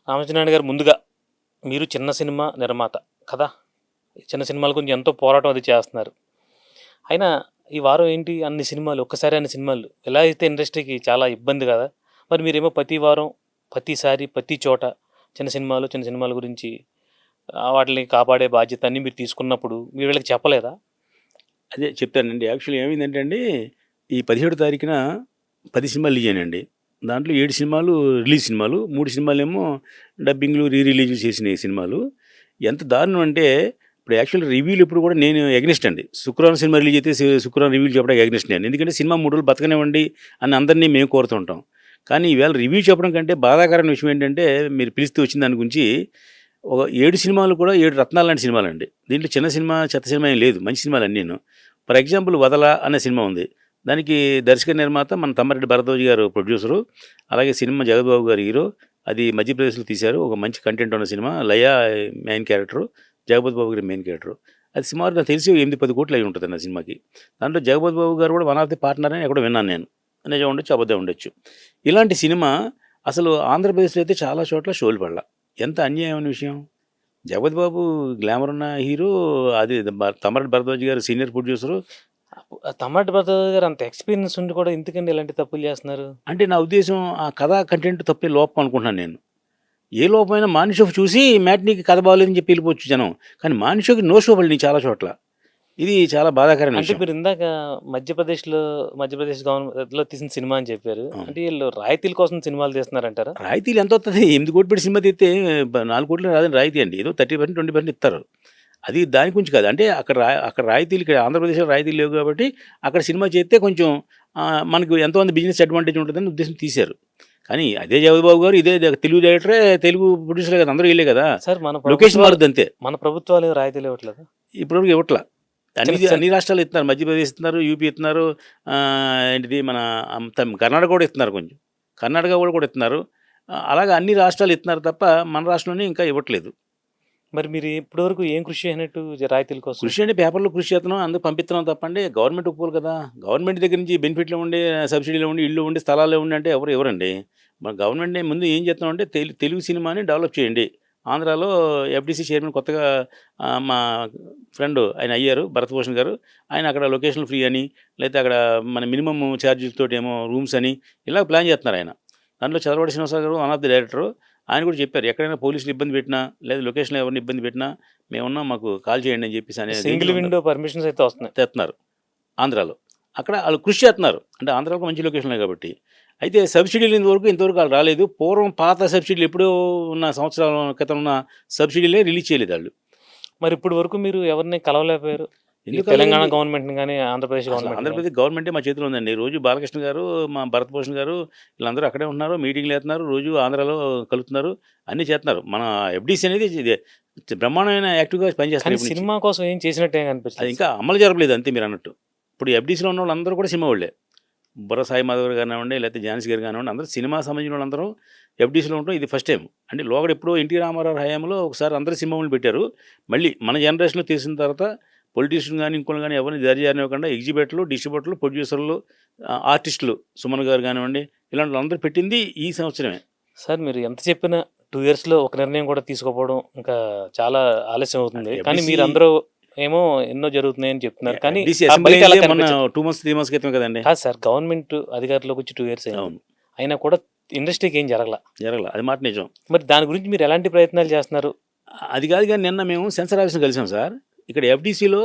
రామచంద్రనాయుడు గారు ముందుగా మీరు చిన్న సినిమా నిర్మాత కదా! చిన్న సినిమాల గురించి ఎంతో పోరాటం అది చేస్తున్నారు. అయినా ఈ వారం ఏంటి అన్ని సినిమాలు, ఒక్కసారి అన్ని సినిమాలు. ఎలా అయితే ఇండస్ట్రీకి చాలా ఇబ్బంది కదా! మరి మీరేమో ప్రతి వారం, ప్రతిసారి, ప్రతి చోట చిన్న సినిమాల గురించి వాటిని కాపాడే బాధ్యత అన్నీ మీరు తీసుకున్నప్పుడు మీరు వీళ్ళకి చెప్పలేదా? అదే చెప్తానండి. యాక్చువల్లీ ఏమైందంటే అండి, ఈ 17 తారీఖున 10 సినిమాలు రిలీజ్ అయినాయండి. దాంట్లో 7 సినిమాలు రిలీజ్ సినిమాలు, 3 సినిమాలేమో డబ్బింగ్‌లు, రిలీజ్‌లు చేసినయి సినిమాలు. ఎంత దారుణం అంటే, ఇప్పుడు యాక్చువల్లీ రివ్యూలు ఎప్పుడు కూడా నేను ఎగనెస్ట్ అండి. శుక్రవారం సినిమా రిలీజ్ అయితే శుక్రవారం రివ్యూలు చెప్పడానికి ఎగనెస్ట్ నేను. ఎందుకంటే సినిమా 3 రోజులు బతకనివ్వండి అని అందరినీ మేము కోరుతుంటాం. కానీ ఈవేళ రివ్యూ చెప్పడం కంటే బాధాకరమైన విషయం ఏంటంటే, మీరు పిలిస్తే వచ్చిన దాని గురించి ఒక 7 సినిమాలు కూడా 7 రత్నాలు లాంటి సినిమాలండి. దీంట్లో చిన్న సినిమా, చెత్త సినిమా ఏం లేదు. మంచి సినిమాలు అన్నీను. ఫర్ ఎగ్జాంపుల్ 'వదల' అనే సినిమా ఉంది. దానికి దర్శక నిర్మాత మన తమ్మారెడ్డి భరద్వాజ్ గారు ప్రొడ్యూసరు. అలాగే సినిమా జగద్బాబు గారు హీరో. అది మధ్యప్రదేశ్‌లో తీశారు. ఒక మంచి కంటెంట్ ఉన్న సినిమా. లయ మెయిన్ క్యారెక్టరు. జగపతి బాబు గారు మెయిన్ క్యారెక్టరు. అది సుమారు నాకు తెలిసి 8, 10 కోట్లు అయి ఉంటుందండి ఆ సినిమాకి. దాంట్లో జగపతి బాబు గారు కూడా వన్ ఆఫ్ ది పార్ట్నర్ అని ఎక్కడో విన్నాను నేను. నిజం ఉండొచ్చు, అబద్ధం ఉండొచ్చు. ఇలాంటి సినిమా అసలు ఆంధ్రప్రదేశ్‌లో అయితే చాలా చోట్ల షోలు పడల. ఎంత అన్యాయమైన విషయం. జగపతి బాబు గ్లామర్ ఉన్న హీరో. అది తమ్మారెడ్డి భరద్వాజ్ గారు సీనియర్ ప్రొడ్యూసరు. తమ్మాటి భరద్వాజ్ గారు అంత ఎక్స్‌పీరియన్స్ ఉండి కూడా ఎందుకండి ఇలాంటి తప్పులు చేస్తున్నారు? అంటే నా ఉద్దేశం ఆ కథా కంటెంట్ తప్పే లోపం అనుకుంటున్నాను నేను. ఏ లోపమైనా మార్నింగ్ షో చూసి మ్యాట్నీకి కథ బాగోలేదని చెప్పి వెళ్ళిపోవచ్చు జనం. కానీ మార్నింగ్ షోకి నో షో పడినాయి చాలా చోట్ల. ఇది చాలా బాధాకరమైన అంటే విషయం. మీరు ఇందాక మధ్యప్రదేశ్ గవర్నమెంట్‌లో తీసిన సినిమా అని చెప్పారు. అవును. అంటే ఈళ్ళు రాయితీల కోసం సినిమాలు తీస్తున్నారంటారా? రాయితీలు ఎంతొత్తది? 8 కోట్లు పెట్టి సినిమా తీస్తే 4 కోట్లు రాదని రాయితీ అండి. ఏదో 30%, 20% ఇస్తారు. అది దాని గురించి కాదు. అంటే అక్కడ రాయితీలు, ఇక్కడ ఆంధ్రప్రదేశ్‌లో రాయితీలు లేవు కాబట్టి అక్కడ సినిమా చేస్తే కొంచెం మనకు ఎంతోమంది బిజినెస్ అడ్వాంటేజ్ ఉంటుందని ఉద్దేశం తీశారు. కానీ అదే జగపతిబాబు గారు ఇదే తెలుగు డైరెక్టరే, తెలుగు ప్రొడ్యూసరే కదా! అందరూ వీళ్ళే కదా! సార్ మన లొకేషన్ ప్రభుత్వాలు మారుద్ది అంతే. మన ప్రభుత్వాలు రాయితీలు ఇవ్వట్లేదా? ఇప్పటివరకు ఇవ్వట్ల. చిన్న అన్ని రాష్ట్రాలు ఇస్తున్నారు. మధ్యప్రదేశ్ ఇస్తున్నారు, యూపీ ఇస్తున్నారు. ఏంటిది మన కర్ణాటక కూడా ఇస్తున్నారు కొంచెం. కర్ణాటక కూడా ఇస్తున్నారు. అలాగే అన్ని రాష్ట్రాలు ఇస్తున్నారు తప్ప మన రాష్ట్రంలోనే ఇంకా ఇవ్వట్లేదు. మరి మీరు ఇప్పటివరకు ఏం కృషి చేయనట్టు రాయితీల కోసం? కృషి అంటే పేపర్లో కృషి చేస్తున్నాం, అందుకు పంపిస్తున్నాం తప్పండి. గవర్నమెంట్ ఒప్పుకోవాలి కదా! గవర్నమెంట్ దగ్గర నుంచి బెనిఫిట్లు ఉండి, సబ్సిడీలు ఉండి, ఇళ్ళు ఉండి, స్థలాలు ఉండి అంటే ఎవరు ఇవ్వరండి. మన గవర్నమెంట్‌ని ముందు ఏం చేస్తున్నామంటే తెలుగు సినిమాని డెవలప్ చేయండి. ఆంధ్రాలో ఎఫ్‌డీసీ చైర్మన్ కొత్తగా మా ఫ్రెండ్ ఆయన అయ్యారు, భరతభూషణ్ గారు. ఆయన అక్కడ లొకేషన్‌లు ఫ్రీ అని, లేకపోతే అక్కడ మన మినిమమ్ ఛార్జీలతోటేమో రూమ్స్ అని ఇలా ప్లాన్ చేస్తున్నారు ఆయన. దాంట్లో చంద్రబాబు శ్రీనివాసరావు గారు వన్ ఆఫ్ ది డైరెక్టరు. ఆయన కూడా చెప్పారు, ఎక్కడైనా పోలీసులు ఇబ్బంది పెట్టినా, లేదా లొకేషన్‌లో ఎవరిని ఇబ్బంది పెట్టినా మేమున్నాం, మాకు కాల్ చేయండి అని చెప్పేసి అనేది సింగిల్ విండో పర్మిషన్స్ అయితే వస్తున్నాయి. తెస్తున్నారు ఆంధ్రాలో. అక్కడ వాళ్ళు కృషి చేస్తున్నారు. అంటే ఆంధ్రాలో మంచి లొకేషన్లే కాబట్టి. అయితే సబ్సిడీలు ఇంతవరకు వాళ్ళు రాలేదు. పూర్వం పాత సబ్సిడీలు ఎప్పుడో ఉన్న సంవత్సరాల క్రితం ఉన్న సబ్సిడీలే రిలీజ్ చేయలేదు వాళ్ళు. మరి ఇప్పటి వరకు మీరు ఎవరిని కలవలేకపోయారు? ఈ ఎందుకు తెలంగాణ కలవలేదు? గవర్నమెంట్‌ని గాని, ఆంధ్రప్రదేశ్ అసలు గవర్నమెంట్‌ని గాని? ఆంధ్రప్రదేశ్ గవర్నమెంటే మా చేతిలో ఉందండి. రోజు బాలకృష్ణ గారు, మా భరతభూషణ్ గారు వీళ్ళందరూ అక్కడే ఉన్నారు. మీటింగ్‌లు చేస్తున్నారు. రోజు ఆంధ్రాలో కలుస్తున్నారు. అన్నీ చేస్తున్నారు. మన ఎఫ్‌డీసీ అనేది ఇది బ్రహ్మాండమైన యాక్టివ్‌గా కానీ పనిచేస్తున్నారు ఇప్పటి నుంచి. సినిమా కోసం ఏం చేసినట్టు ఏం అది కనిపించలేదు. ఇంకా అమలు జరపలేదు అంతే మీరన్నట్టు. ఇప్పుడు ఎఫ్‌డీసీలో ఉన్న వాళ్ళందరూ కూడా సినిమా వాళ్ళే. బుర్ర సాయి మాధవ్ గారు కానివ్వండి, లేకపోతే ఝాన్సీ గారు కానివ్వండి, అందరూ సినిమా సంబంధించిన వాళ్ళందరూ ఎఫ్‌డీసీలో ఉండడం ఇది ఫస్ట్ టైం. అంటే లోగడ ఎప్పుడో ఎన్టీ రామారావు హయాంలో ఒకసారి అందరూ సినిమా వాళ్ళు పెట్టారు. మళ్ళీ మన జనరేషన్‌లో తీసిన తర్వాత పొలిటీషియన్ కానీ, ఇంకోళ్ళు కానీ ఎవరిని దరిజారనివ్వకుండా ఎగ్జిబిటర్లు, డిస్ట్రిబ్యూటర్లు, ప్రొడ్యూసర్లు, ఆర్టిస్టులు సుమన్ గారు కానివ్వండి, ఇలాంటి వాళ్ళందరూ పెట్టింది ఈ సంవత్సరమే. సార్ మీరు ఎంత చెప్పినా 2 ఇయర్స్‌లో ఒక నిర్ణయం కూడా తీసుకోకపోవడం ఇంకా చాలా ఆలస్యం అవుతుంది. కానీ ఎఫ్‌డీసీ మీరందరూ ఏమో ఎన్నో జరుగుతున్నాయని చెప్తున్నారు. కానీ ఎఫ్‌డీసీ ఆ అసెంబ్లీ బయట అలా అయిందే మొన్న కనిపించదు. 2 మంత్స్, 3 మంత్స్ క్రితమే కదండి. కాదు సార్, గవర్నమెంట్ అధికారంలోకి వచ్చి 2 ఇయర్స్ అయింది. అవును. అయినా కూడా ఇండస్ట్రీకి ఏం జరగల. జరగల. అది మాట నిజం. మరి దాని గురించి మీరు ఎలాంటి ప్రయత్నాలు చేస్తున్నారు? అది కాదు కానీ నిన్న మేము సెన్సార్ ఆఫీస్‌ని కలిసాం సార్. ఇక్కడ ఎఫ్‌డీసీలో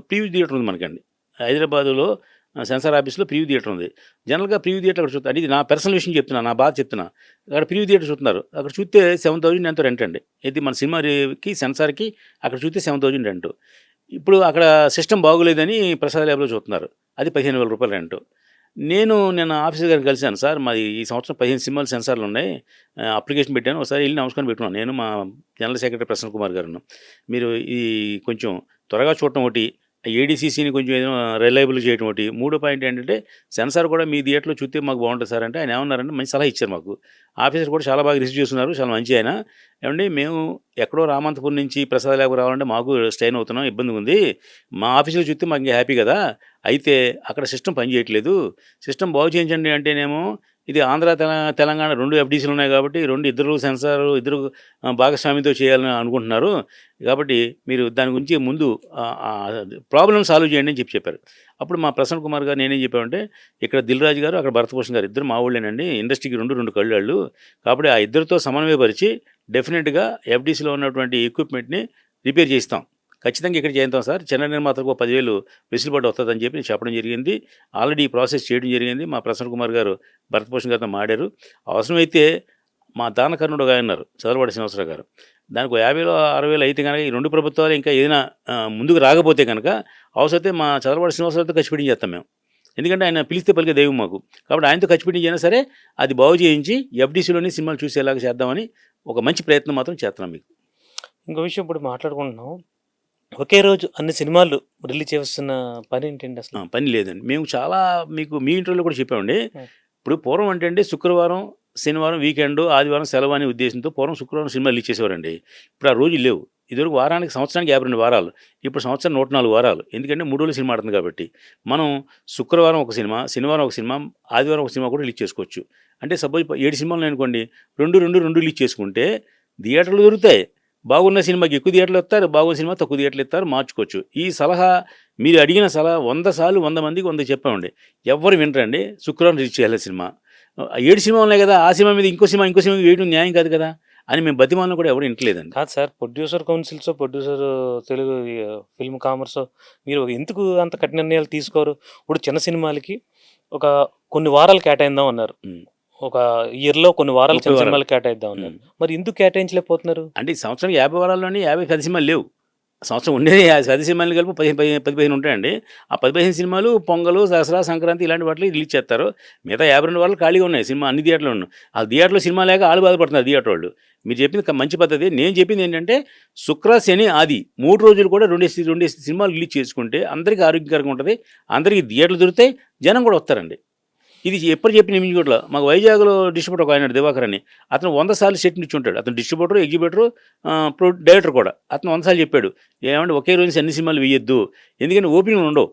ప్రివ్యూ థియేటర్ ఉంది మనకండి. హైదరాబాదులో సెన్సార్ ఆఫీస్‌లో ప్రివ్యూ థియేటర్ ఉంది. జనరల్‌గా ప్రివ్యూ థియేటర్ అక్కడ చూస్తారు. అంటే ఇది నా పర్సనల్ విషయం చెప్తున్నా, నా బాధ చెప్తున్నా. అక్కడ ప్రివ్యూ థియేటర్ చూస్తున్నారు. అక్కడ చూస్తే 7,000 ఎంతో రెంట్ అండి. ఇది మన సినిమాకి సెన్సార్‌కి అక్కడ చూస్తే 7,000 రెంట్. ఇప్పుడు అక్కడ సిస్టమ్ బాగోలేదని ప్రసాద్ ల్యాబ్‌లో చూస్తున్నారు. అది 15,000 రూపాయలు రెంట్. నేను నిన్న ఆఫీసర్ గారిని కలిసాను. సార్ మాది ఈ సంవత్సరం 15 సినిమాలు సెన్సార్లు ఉన్నాయి. అప్లికేషన్ పెట్టాను. ఒకసారి వెళ్ళి నమస్కారం పెట్టుకున్నాను. నేను మా జనరల్ సెక్రటరీ ప్రసన్న కుమార్ గారును. మీరు ఈ కొంచెం త్వరగా చూడటం ఒకటి, ఏడీసీసీని కొంచెం ఏదైనా రిలయబుల్ చేయడం ఒకటి. మూడో పాయింట్ ఏంటంటే సెన్సార్ కూడా మీ థియేటర్లో చూస్తే మాకు బాగుంటుంది సార్ అంటే ఆయన ఏమన్నారంటే మంచి సలహా ఇచ్చారు మాకు. ఆఫీసర్ కూడా చాలా బాగా రిసీవ్ చేస్తున్నారు. చాలా మంచి ఆయన. ఏమండి మేము ఎక్కడో రామంతపురం నుంచి ప్రసాద్ ల్యాబ్‌కి రావాలంటే మాకు స్ట్రెయిన్ అవుతున్నాం, ఇబ్బందిగా ఉంది. మా ఆఫీస్‌లో చూస్తే మాకు ఇంకా హ్యాపీ కదా! అయితే అక్కడ సిస్టమ్ పనిచేయట్లేదు. సిస్టమ్ బాగు చేయించండి అంటేనేమో ఇది ఆంధ్ర తెలంగాణ 2 ఎఫ్‌డీసీలు ఉన్నాయి కాబట్టి ఇద్దరు సెన్సార్ ఇద్దరు భాగస్వామ్యంతో చేయాలని అనుకుంటున్నారు. కాబట్టి మీరు దాని గురించి ముందు ప్రాబ్లమ్ సాల్వ్ చేయండి అని చెప్పారు. అప్పుడు మా ప్రసన్న కుమార్ గారు నేనేం చెప్పామంటే, ఇక్కడ దిల్ రాజు గారు, అక్కడ భరతభూషణ్ గారు ఇద్దరు మా వాళ్ళేనండి. ఇండస్ట్రీకి 2 కళ్ళు వాళ్ళు. కాబట్టి ఆ ఇద్దరితో సమన్వయపరిచి డెఫినెట్‌గా ఎఫ్‌డీసీలో ఉన్నటువంటి ఎక్విప్‌మెంట్‌ని రిపేర్ చేయిస్తాం. ఖచ్చితంగా ఇక్కడ చేయిస్తాం సార్. చిన్న నిర్మాతలకు 10,000 వెసులుబాటు వస్తుందని చెప్పి నేను చెప్పడం జరిగింది. ఆల్రెడీ ఈ ప్రాసెస్ చేయడం జరిగింది. మా ప్రసన్న కుమార్ గారు భరతభూషణ్ గారితో మాడారు. అవసరమైతే మా దానకర్ణుడు ఒక ఆయన ఉన్నారు, చదలవాడి శ్రీనివాసరావు గారు. దానికి 50,000 60,000 అయితే కనుక ఈ 2 ప్రభుత్వాలు ఇంకా ఏదైనా ముందుకు రాకపోతే కనుక అవసరమైతే మా చదలవాడి శ్రీనివాసరావుతో ఖర్చు పెట్టించేస్తాం మేము. ఎందుకంటే ఆయన పిలిస్తే పలికే దైవం మాకు. కాబట్టి ఆయనతో ఖర్చు పెట్టించైనా సరే అది బాగు చేయించి ఎఫ్‌డీసీలోని సినిమాలు చూసేలాగా చేద్దామని ఒక మంచి ప్రయత్నం మాత్రం చేస్తున్నాం మీకు. ఇంకో విషయం ఇప్పుడు మాట్లాడుకుంటున్నాం. ఒకే రోజు అన్ని సినిమాలు రిలీజ్ చేస్తున్న పని ఏంటండి అసలు? పని లేదండి. మేము చాలా మీకు మీ ఇంటర్వ్యూలో కూడా చెప్పామండి. హ్మ్. ఇప్పుడు పూర్వం అంటే అండి శుక్రవారం, శనివారం వీకెండ్, ఆదివారం సెలవు అనే ఉద్దేశంతో పూర్వం శుక్రవారం సినిమా రిలీజ్ చేసేవారండి. ఇప్పుడు ఆ రోజులు లేవు. ఇదివరకు సంవత్సరానికి 52 వారాలు. ఇప్పుడు సంవత్సరం 104 వారాలు. ఎందుకంటే 3 రోజులు సినిమా ఆడుతుంది కాబట్టి. మనం శుక్రవారం ఒక సినిమా, శనివారం ఒక సినిమా, ఆదివారం ఒక సినిమా కూడా రిలీజ్ చేసుకోవచ్చు. అంటే సపోజ్ 7 సినిమాలు ఉన్నాయనుకోండి, 2 రిలీజ్ చేసుకుంటే థియేటర్లు దొరుకుతాయి. బాగున్న సినిమాకి ఎక్కువ థియేటర్లు ఇస్తారు, బాగున్న సినిమా తక్కువ థియేటర్లు ఇస్తారు, మార్చుకోవచ్చు. ఈ సలహా మీరు అడిగిన సలహా 100 సార్లు 100 మందికి 100 చెప్పామండి. ఎవ్వరు వినరండి. శుక్రవారం రిలీజ్ చేయాలి సినిమా. 7 సినిమాలు ఉన్నాయి కదా, ఆ సినిమా మీద ఇంకో సినిమా వేయడం న్యాయం కాదు కదా అని మేము బతిమాలను కూడా ఎవరు వింటలేదండి. కాదు sir, producer councils, producer Telugu film commerce, మీరు ఎందుకు అంత కఠిన నిర్ణయాలు తీసుకోరు? ఇప్పుడు చిన్న సినిమాలకి ఒక కొన్ని వారాలు కేటాయిద్దాం అన్నారు. ఒక ఇయర్లో కొన్ని వారాలు చిన్న సినిమాలు కేటాయిద్దాం అన్నారు. మరి ఎందుకు కేటాయించలేకపోతున్నారు? అంటే ఈ సంవత్సరానికి 50 వారాల్లోని 50 పెద్ద సినిమాలు లేవు. సంవత్సరం ఉండేది 10 సినిమాలు కలిపి 15 ఉంటాయండి. ఆ 15 సినిమాలు పొంగలు, దసరా, సంక్రాంతి ఇలాంటి వాటికి రిలీజ్ చేస్తారు. మిగతా 52 వారాలు ఖాళీగా ఉన్నాయి సినిమా అన్ని థియేటర్లో ఉన్నాయి. ఆ థియేటర్లో సినిమా లేక వాళ్ళు బాధపడుతున్నారు థియేటర్ వాళ్ళు. మీరు చెప్పింది మంచి పద్ధతి. నేను చెప్పింది ఏంటంటే శుక్ర, శని, ఆది 3 రోజులు కూడా 2 సినిమాలు రిలీజ్ చేసుకుంటే అందరికీ ఆరోగ్యకరంగా ఉంటుంది. అందరికీ థియేటర్లు దొరుకుతాయి, జనం కూడా వస్తారండి. ఇది ఎప్పుడు చెప్పిన ఇమిజిగోడ్లో మాకు వైజాగ్లో డిస్ట్రిబ్యూటర్ ఒక ఆయన దివాకర్ అని, అతను 100 సార్లు సెట్ ఇచ్చి ఉంటాడు. అతను డిస్ట్రిబ్యూటర్, ఎగ్జిబ్యూటర్, డైరెక్టర్ కూడా. అతను 100 సార్లు చెప్పాడు, ఏమంటే ఒకే రోజు అన్ని సినిమాలు వేయొద్దు, ఎందుకంటే ఓపెనింగ్ ఉండవు.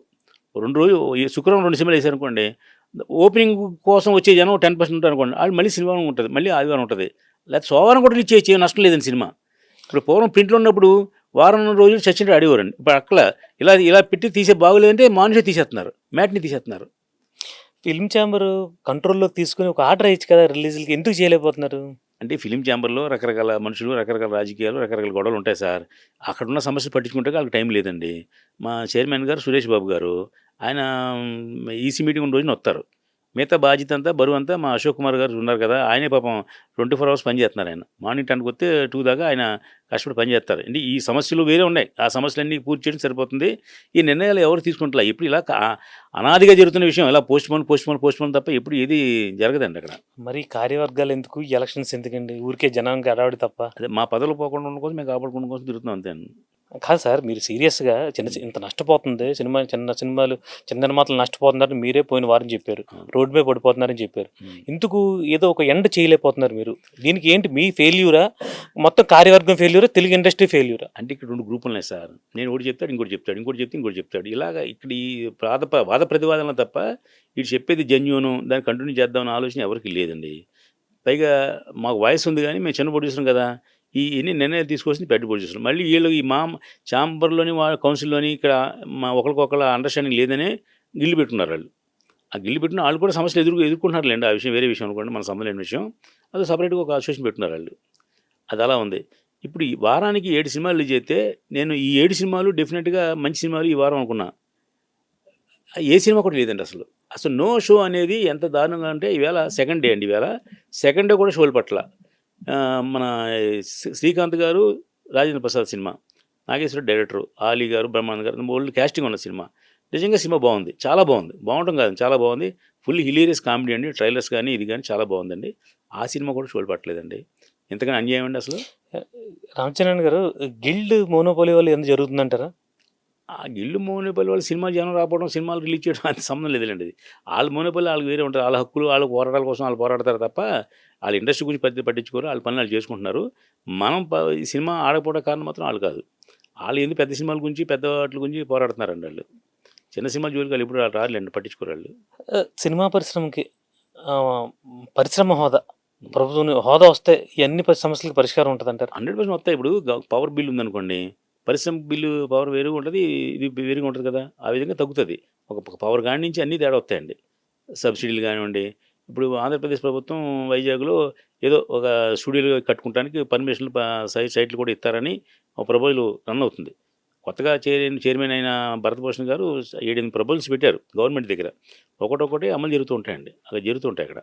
2 రోజులు శుక్రవారం 2 సినిమాలు వేసారనుకోండి, ఓపెనింగ్ కోసం వచ్చే జనం 10% ఉంటారు అనుకోండి, వాళ్ళు మళ్ళీ శనివారం ఉంటుంది, మళ్ళీ ఆదివారం ఉంటుంది, లేకపోతే సోమవారం కూడా రిలీజ్ చేయొచ్చు, నష్టం లేదండి సినిమా. ఇప్పుడు పూర్వం ప్రింట్లో ఉన్నప్పుడు వారం రోజులు చచ్చినట్టు అడిగేవారండి. ఇప్పుడు అక్కడ ఇలా పెట్టి తీసే బాగోలేదంటే మానుషే తీసేస్తున్నారు, మ్యాట్ని తీసేస్తున్నారు. ఫిల్మ్ ఛాంబర్ కంట్రోల్లోకి తీసుకుని ఒక ఆర్డర్ ఇచ్చి కదా రిలీజ్లకి, ఎందుకు చేయలేకపోతున్నారు? అంటే ఫిలిం ఛాంబర్లో రకరకాల మనుషులు, రకరకాల రాజకీయాలు, రకరకాల గొడవలు ఉంటాయి సార్. అక్కడున్న సమస్యలు పట్టించుకుంటే వాళ్ళకి టైం లేదండి. మా చైర్మన్ గారు సురేష్ బాబు గారు, ఆయన ఈసీ మీటింగ్ ఉన్న రోజున వస్తారు. మిగతా బాధ్యత అంతా బరువు అంతా మా అశోక్ కుమార్ గారు ఉన్నారు కదా, ఆయనే పాపం 24 అవర్స్ పనిచేస్తున్నారు. ఆయన మార్నింగ్ 10కి వస్తే 2 దాకా ఆయన కష్టపడి పనిచేస్తారు. అంటే ఈ సమస్యలు వేరే ఉన్నాయి, ఆ సమస్యలన్నీ పూర్తి చేయడం సరిపోతుంది. ఈ నిర్ణయాలు ఎవరు తీసుకుంటారు? ఇప్పుడు ఇలా అనాదిగా జరుగుతున్న విషయం, ఇలా పోస్ట్పోన్ తప్ప ఎప్పుడు ఏది జరగదండి అక్కడ. మరి కార్యవర్గాలు ఎందుకు, ఎలక్షన్స్ ఎందుకండి? ఊరికే జనానికి అడావిడి తప్ప. అదే మా పదవులు పోకుండా ఉండడం కోసం, మేము కాపాడుకోవడం కోసం తిరుగుతున్నాం అంతే. కాదు సార్, మీరు సీరియస్గా ఇంత నష్టపోతుంది చిన్న సినిమాలు, చిన్న నిర్మాతలు నష్టపోతున్నారని మీరే పోయిన వారం చెప్పారు, రోడ్ మీద పడిపోతున్నారని చెప్పారు. ఎందుకు ఏదో ఒక ఎండ్ చేయలేకపోతున్నారు మీరు? దీనికి ఏంటి, మీ ఫెయిల్యూరా, మొత్తం కార్యవర్గం ఫెయిల్యూరా, తెలుగు ఇండస్ట్రీ ఫెయిల్యూరా? అంటే ఇక్కడ 2 గ్రూపులు ఉన్నాయి సార్. నేను ఒకటి చెప్తాడు, ఇంకోటి చెప్తాడు, ఇంకోటి చెప్తాడు. ఇలాగా ఇక్కడ ఈ వాద ప్రతివాదనలు తప్ప ఇటు చెప్పేది జెన్యూను, దాన్ని కంటిన్యూ చేద్దామన్న ఆలోచన ఎవరికి లేదండి. పైగా మాకు వాయిస్ ఉంది, కానీ మేము చిన్న ప్రొడ్యూసర్ కదా, ఎన్ని నిర్ణయాలు తీసుకొచ్చింది పెద్ద ప్రొడ్యూసర్. మళ్ళీ వీళ్ళు ఈ మా ఛాంబర్లోని కౌన్సిల్లోని ఇక్కడ మా ఒకరికొకరు అండర్స్టాండింగ్ లేదనే గిల్లు పెట్టుకున్నారు వాళ్ళు. ఆ గిల్లు పెట్టిన వాళ్ళు కూడా సమస్యలు ఎదుర్కొంటున్నారులేండి. ఆ విషయం వేరే విషయం అనుకోండి, మన సంబంధం లేని విషయం. అది సపరేట్గా ఒక అసోసియేషన్ పెట్టుకున్నారు వాళ్ళు. అది అలా ఉంది. ఇప్పుడు ఈ వారానికి 7 సినిమాలు రిలీజ్ అయితే నేను ఈ 7 సినిమాలు డెఫినెట్గా మంచి సినిమాలు ఈ వారం అనుకున్నా. ఏ సినిమా కూడా లేదండి అసలు నో షో అనేది ఎంత దారుణంగా అంటే, ఈవేళ సెకండ్ డే అండి. ఈవేళ సెకండ్ డే కూడా షోలు పట్ల. మన శ్రీకాంత్ గారు, రాజేంద్ర ప్రసాద్ సినిమా, నాగేశ్వర డైరెక్టరు, ఆలీ గారు, బ్రహ్మానంద్ గారు, ఓల్డ్ క్యాస్టింగ్ ఉన్న సినిమా. నిజంగా సినిమా బాగుంది, చాలా బాగుంది. బాగుంటాం కాదు, చాలా బాగుంది. ఫుల్ హిలీరియస్ కామెడీ అండి. ట్రైలర్స్ కానీ ఇది కానీ చాలా బాగుందండి. ఆ సినిమా కూడా షోలు పట్టలేదండి. ఎంతగానో అన్యాయం అండి అసలు. రామచంద్రన్ గారు, గిల్డ్ మోనోపోలీ వల్ల ఎంత జరుగుతుందంటారా? ఆ గిల్లు మోనోపల్లి వాళ్ళు సినిమా జనం రాకపోవడం, సినిమాలు రిలీజ్ చేయడం అంత సంబంధం లేదండి. అది వాళ్ళ మోనోపల్లి వాళ్ళకి వేరే ఉంటుంది. వాళ్ళ హక్కులు, వాళ్ళ పోరాటాల కోసం వాళ్ళు పోరాడతారు తప్ప వాళ్ళ ఇండస్ట్రీ గురించి పట్టించుకోరు. వాళ్ళ పనులు వాళ్ళు చేసుకుంటున్నారు. మనం ఈ సినిమా ఆడకపోవడం కారణం మాత్రం వాళ్ళు కాదు. వాళ్ళు ఎందుకు పెద్ద సినిమాల గురించి, పెద్ద వాటి గురించి పోరాడుతున్నారండి వాళ్ళు. చిన్న సినిమా జోలికి వాళ్ళు ఇప్పుడు రారులేండి, పట్టించుకోరు వాళ్ళు. సినిమా పరిశ్రమకి పరిశ్రమ హోదా, ప్రభుత్వం హోదా వస్తే ఇవన్నీ సమస్యలకు పరిష్కారం ఉంటుందంటారు. 100% వస్తాయి. ఇప్పుడు పవర్ బిల్ ఉందనుకోండి, పరిశ్రమ బిల్లు పవర్ వేరుగా ఉంటది. ఇది వేరుగా ఉంటది కదా! ఆ విధంగా తగ్గుతది. ఒక పవర్ కాడి నుంచి అన్నీ తేడా వస్తాయండి. సబ్సిడీలు గానివ్వండి, ఇప్పుడు ఆంధ్రప్రదేశ్ ప్రభుత్వం వైజాగ్‌లో ఏదో ఒక స్టూడియోలు కట్టుకుంటానికి పర్మిషన్‌లు సైట్లు కూడా ఇత్తారని ఒక ప్రపోజల్ రన్ అవుతుంది. కొత్తగా చైర్మన్ అయిన భరతభూషణ్ గారు 7, 8 ప్రపోజల్స్ పెట్టారు గవర్నమెంట్ దగ్గర. ఒకటొకటి అమలు జరుగుతూ ఉంటాయండి. అలా జరుగుతూ ఉంటాయి అక్కడ.